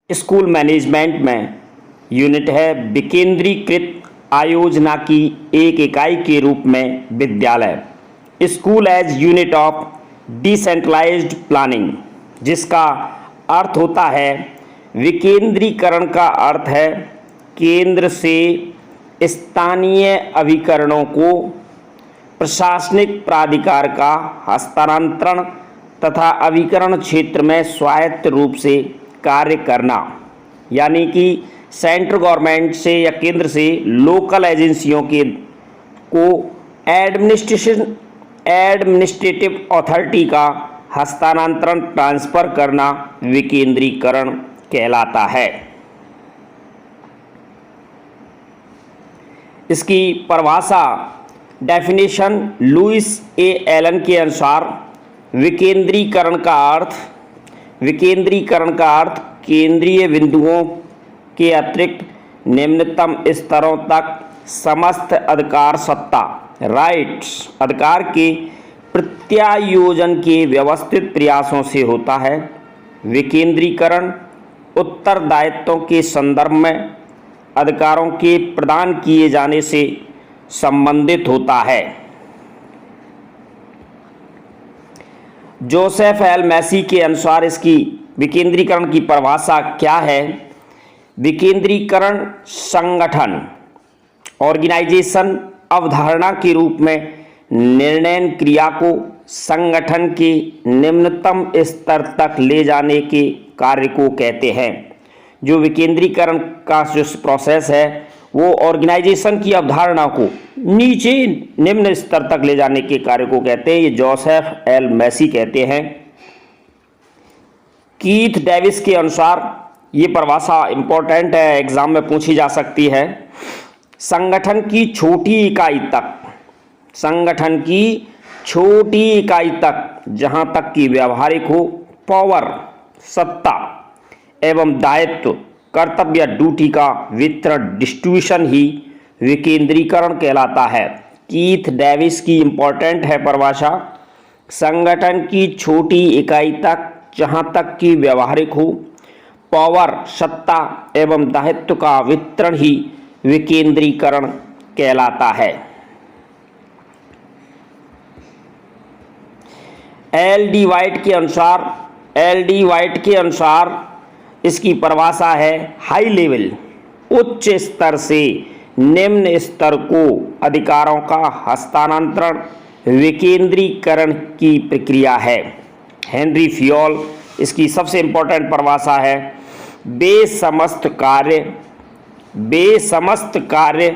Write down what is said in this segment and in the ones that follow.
School management में unit है विकेंद्रीकृत आयोजना की एक इकाई के रूप में विद्यालय। School as unit of decentralised planning, जिसका अर्थ होता है विकेंद्रीकरण का अर्थ है केंद्र से स्थानीय अभिकरणों को प्रशासनिक प्राधिकार का हस्तांतरण तथा अभिकरण क्षेत्र में स्वायत्त रूप से कार्य करना, यानी कि सेंट्रल गवर्नमेंट से या केंद्र से लोकल एजेंसियों के को एडमिनिस्ट्रेटिव अथॉरिटी का हस्तांतरण ट्रांसफ़र करना विकेंद्रीकरण कहलाता है। इसकी परिभाषा डेफिनेशन लुइस ए एलन के अनुसार विकेंद्रीकरण का अर्थ केंद्रीय बिंदुओं के अतिरिक्त निम्नतम स्तरों तक समस्त अधिकार सत्ता अधिकार के प्रत्यायोजन के व्यवस्थित प्रयासों से होता है। विकेंद्रीकरण उत्तरदायित्वों के संदर्भ में अधिकारों के प्रदान किए जाने से संबंधित होता है। जोसेफ एल मैसी के अनुसार इसकी विकेंद्रीकरण की परिभाषा क्या है? विकेंद्रीकरण संगठन ऑर्गेनाइजेशन अवधारणा के रूप में निर्णय क्रिया को संगठन के निम्नतम स्तर तक ले जाने के कार्य को कहते हैं। जो विकेंद्रीकरण का जो प्रोसेस है वो ऑर्गेनाइजेशन की अवधारणा को नीचे निम्न स्तर तक ले जाने के कार्य को कहते हैं। ये जोसेफ एल मैसी कहते हैं। कीथ डेविस के अनुसार ये परिभाषा इंपॉर्टेंट है, एग्जाम में पूछी जा सकती है। संगठन की छोटी इकाई तक जहां तक कि व्यावहारिक हो पावर सत्ता एवं दायित्व कर्तव्य ड्यूटी का वितरण डिस्ट्रीब्यूशन ही विकेंद्रीकरण कहलाता है। कीथ डेविस की इंपॉर्टेंट है परिभाषा। संगठन की छोटी इकाई तक जहां तक कि व्यावहारिक हो पावर सत्ता एवं दायित्व का वितरण ही विकेंद्रीकरण कहलाता है। एल डी वाइट के अनुसार इसकी परिभाषा है हाई लेवल, उच्च स्तर से निम्न स्तर को अधिकारों का हस्तांतरण विकेंद्रीकरण की प्रक्रिया है। हेनरी फियोल इसकी सबसे इंपॉर्टेंट परिभाषा है वे समस्त कार्य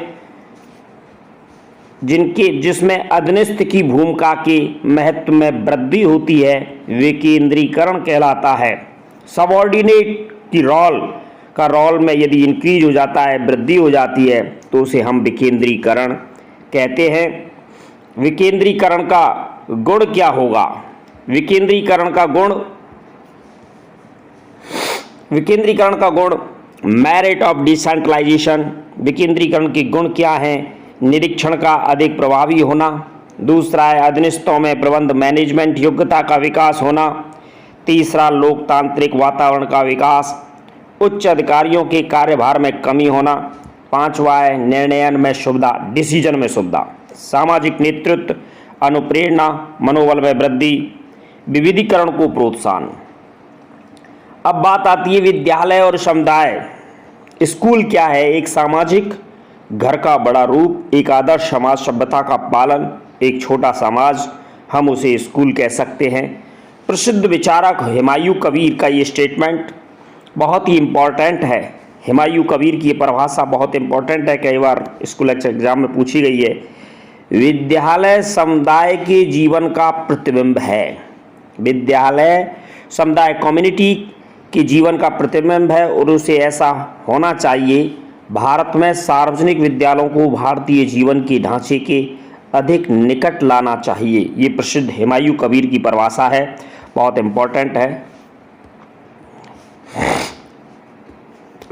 जिसमें अधीनस्थ की भूमिका के महत्व में वृद्धि होती है विकेंद्रीकरण कहलाता है। सबऑर्डिनेट की रोल में यदि इंक्रीज हो जाता है, वृद्धि हो जाती है, तो उसे हम विकेंद्रीकरण कहते हैं। विकेंद्रीकरण का गुण क्या होगा? विकेंद्रीकरण का गुण मेरिट ऑफ डिसेंट्रलाइजेशन। विकेंद्रीकरण के गुण क्या हैं? निरीक्षण का अधिक प्रभावी होना। दूसरा है अधीनस्थों में प्रबंध मैनेजमेंट योग्यता का विकास होना। तीसरा लोकतांत्रिक वातावरण का विकास। उच्च अधिकारियों के कार्यभार में कमी होना। पांचवा है निर्णयन में सुविधा, डिसीजन में सुविधा। सामाजिक नेतृत्व, अनुप्रेरणा, मनोबल में वृद्धि, विविधीकरण को प्रोत्साहन। अब बात आती है विद्यालय और समुदाय। स्कूल क्या है? एक सामाजिक घर का बड़ा रूप, एक आदर्श समाज सभ्यता का पालन, एक छोटा समाज, हम उसे स्कूल कह सकते हैं। प्रसिद्ध विचारक हुमायूं कबीर का ये स्टेटमेंट बहुत ही इम्पॉर्टेंट है। हुमायूं कबीर की ये परिभाषा बहुत इम्पॉर्टेंट है, कई बार स्कूल एग्जाम में पूछी गई है। विद्यालय समुदाय के जीवन का प्रतिबिंब है। विद्यालय समुदाय कम्युनिटी के जीवन का प्रतिबिंब है और उसे ऐसा होना चाहिए। भारत में सार्वजनिक विद्यालयों को भारतीय जीवन के ढांचे के अधिक निकट लाना चाहिए। ये प्रसिद्ध हुमायूं कबीर की परिभाषा है, बहुत इम्पोर्टेंट है।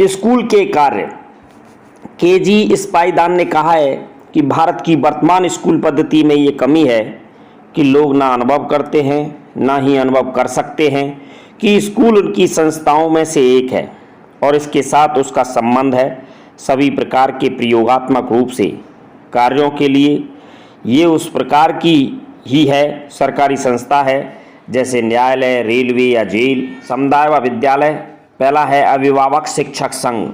स्कूल के कार्य, केजी स्पाइदान ने कहा है कि भारत की वर्तमान स्कूल पद्धति में ये कमी है कि लोग ना अनुभव करते हैं ना ही अनुभव कर सकते हैं कि स्कूल उनकी संस्थाओं में से एक है और इसके साथ उसका संबंध है सभी प्रकार के प्रयोगात्मक रूप से कार्यों के लिए। ये उस प्रकार की ही है सरकारी संस्था है जैसे न्यायालय, रेलवे या जेल। समुदाय व विद्यालय, पहला है अभिभावक शिक्षक संघ।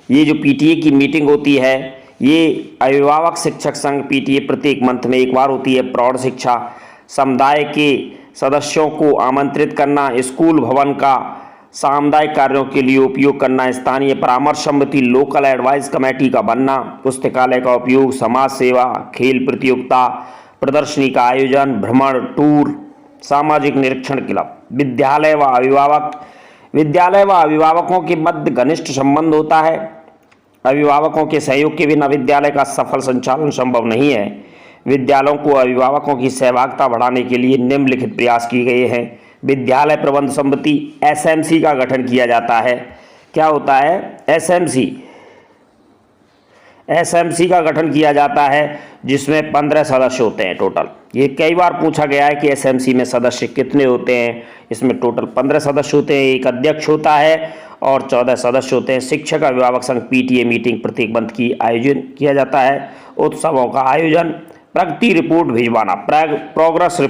ये जो पीटीए की मीटिंग होती है, ये अभिभावक शिक्षक संघ पीटीए प्रत्येक मंथ में एक बार होती है। प्रौढ़ शिक्षा, समुदाय के सदस्यों को आमंत्रित करना, स्कूल भवन का सामुदायिक कार्यों के लिए उपयोग करना, स्थानीय परामर्श समिति, लोकल एडवाइस कमेटी का बनना, पुस्तकालय का उपयोग, समाज सेवा, खेल प्रतियोगिता, प्रदर्शनी का आयोजन, भ्रमण, टूर, सामाजिक निरीक्षण क्लब। विद्यालय व अभिभावकों के मध्य घनिष्ठ संबंध होता है। अभिभावकों के सहयोग के बिना विद्यालय का सफल संचालन संभव नहीं है। विद्यालयों को अभिभावकों की सहभागिता बढ़ाने के लिए निम्नलिखित प्रयास किए गए हैं। विद्यालय प्रबंध समिति एसएमसी का गठन किया जाता है। क्या होता है? एसएमसी का गठन किया जाता है, जिसमें 15 सदस्य होते हैं टोटल। ये कई बार पूछा गया है कि एसएमसी में सदस्य कितने होते हैं। इसमें टोटल 15 सदस्य होते हैं, एक अध्यक्ष होता है और 14 सदस्य होते हैं। शिक्षक अभिभावक संघ पीटीए मीटिंग प्रत्येक मंथ की आयोजन किया जाता है। उत्सवों का आयोजन, प्रगति रिपोर्ट भिजवाना, प्रोग्रेस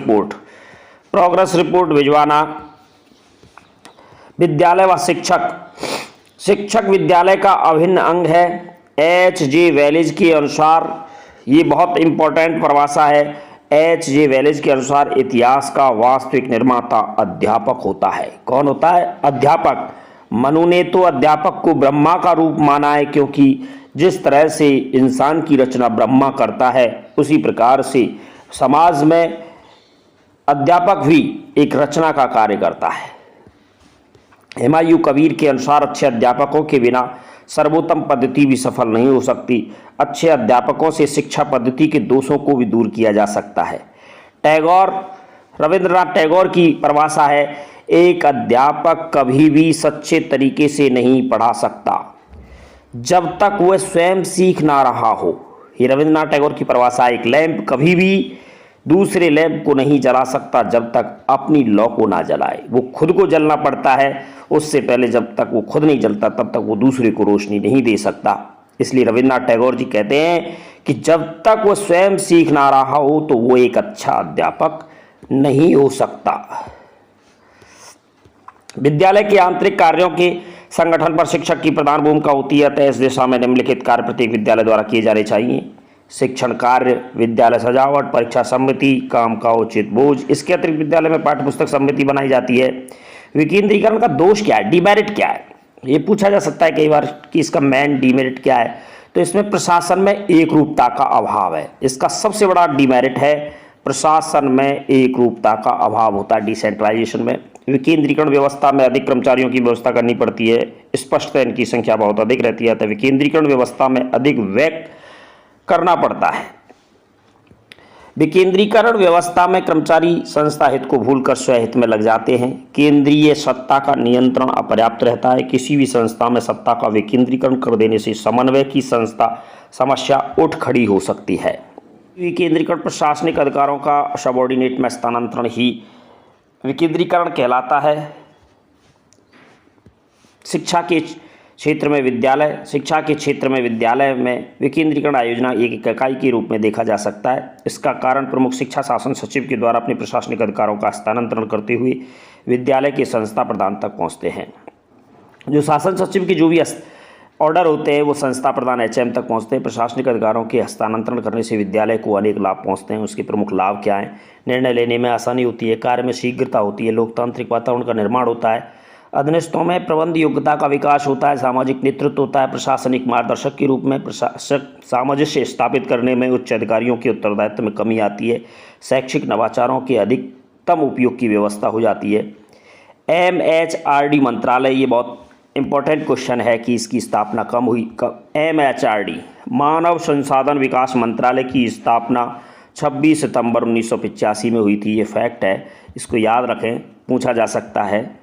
रिपोर्ट भिजवाना। विद्यालय व शिक्षक विद्यालय का अभिन्न अंग है। H.G. वेलेज के अनुसार, ये बहुत इंपॉर्टेंट परिभाषा है, H.G. वेलेज के अनुसार इतिहास का वास्तविक निर्माता अध्यापक होता है। कौन होता है? अध्यापक। मनु ने तो अध्यापक को ब्रह्मा का रूप माना है, क्योंकि जिस तरह से इंसान की रचना ब्रह्मा करता है, उसी प्रकार से समाज में अध्यापक भी एक रचना का कार्य करता है। हुमायूं कबीर के अनुसार अच्छे अध्यापकों के बिना सर्वोत्तम पद्धति भी सफल नहीं हो सकती। अच्छे अध्यापकों से शिक्षा पद्धति के दोषों को भी दूर किया जा सकता है। रविंद्रनाथ टैगोर की परिभाषा है, एक अध्यापक कभी भी सच्चे तरीके से नहीं पढ़ा सकता जब तक वह स्वयं सीख ना रहा हो। ये रविंद्रनाथ टैगोर की परिभाषा है। एक लैंप कभी भी दूसरे लैंप को नहीं जला सकता जब तक अपनी लौ को ना जलाए। वो खुद को जलना पड़ता है, उससे पहले जब तक वो खुद नहीं जलता तब तक वो दूसरे को रोशनी नहीं दे सकता। इसलिए रविंद्रनाथ टैगोर जी कहते हैं कि जब तक वो स्वयं सीख ना रहा हो तो वो एक अच्छा अध्यापक नहीं हो सकता। विद्यालय के आंतरिक कार्यों के संगठन पर शिक्षक की प्रधान भूमिका होती है, अतः इस दिशा में निम्नलिखित कार्य प्रत्येक विद्यालय द्वारा किए जाने चाहिए। शिक्षण कार्य, विद्यालय सजावट, परीक्षा समिति, काम का उचित बोझ। इसके अतिरिक्त विद्यालय में पाठ्य पुस्तक समिति बनाई जाती है। विकेंद्रीकरण का दोष क्या है, डिमेरिट क्या है, ये पूछा जा सकता है कई बार कि इसका मेन डिमेरिट क्या है। तो इसमें प्रशासन में एक रूपता का अभाव है। इसका सबसे बड़ा डिमेरिट है, प्रशासन में एक रूपता का अभाव होता है डिसेंट्रलाइजेशन में। विकेंद्रीकरण व्यवस्था में अधिक कर्मचारियों की व्यवस्था करनी पड़ती है, स्पष्टतः इनकी संख्या बहुत अधिक रहती है, तो विकेंद्रीकरण व्यवस्था में अधिक व्यय करना पड़ता है। विकेंद्रीकरण व्यवस्था में कर्मचारी संस्था हित को भूलकर स्वहित में लग जाते हैं। केंद्रीय सत्ता का नियंत्रण अपर्याप्त रहता है। किसी भी संस्था में सत्ता का विकेंद्रीकरण कर देने से समन्वय की समस्या उठ खड़ी हो सकती है। विकेंद्रीकरण प्रशासनिक अधिकारों का सबऑर्डिनेट में स्थानांतरण ही विकेंद्रीकरण कहलाता है। शिक्षा के क्षेत्र में विद्यालय में विकेंद्रीकरण आयोजना एक इकाई के रूप में देखा जा सकता है। इसका कारण प्रमुख शिक्षा शासन सचिव के द्वारा अपने प्रशासनिक अधिकारों का हस्तांतरण करते हुए विद्यालय के संस्था प्रधान तक पहुंचते हैं। जो शासन सचिव के जो भी ऑर्डर होते हैं वो संस्था प्रधान एचएम तक पहुंचते हैं। प्रशासनिक अधिकारों के हस्तांतरण करने से विद्यालय को अनेक लाभ पहुंचते हैं। उसके प्रमुख लाभ क्या हैं? निर्णय लेने में आसानी होती है, कार्य में शीघ्रता होती है, लोकतांत्रिक वातावरण का निर्माण होता है, अधीनस्थों में प्रबंध योग्यता का विकास होता है, सामाजिक नेतृत्व होता है, प्रशासनिक मार्गदर्शक के रूप में प्रशासक सामंजस्य स्थापित करने में उच्च अधिकारियों के उत्तरदायित्व में कमी आती है, शैक्षिक नवाचारों के अधिकतम उपयोग की व्यवस्था हो जाती है। MHRD मंत्रालय, ये बहुत इंपॉर्टेंट क्वेश्चन है कि इसकी स्थापना कब हुई। MHRD मानव संसाधन विकास मंत्रालय की स्थापना 26 सितंबर 1985 में हुई थी। ये फैक्ट है, इसको याद रखें, पूछा जा सकता है।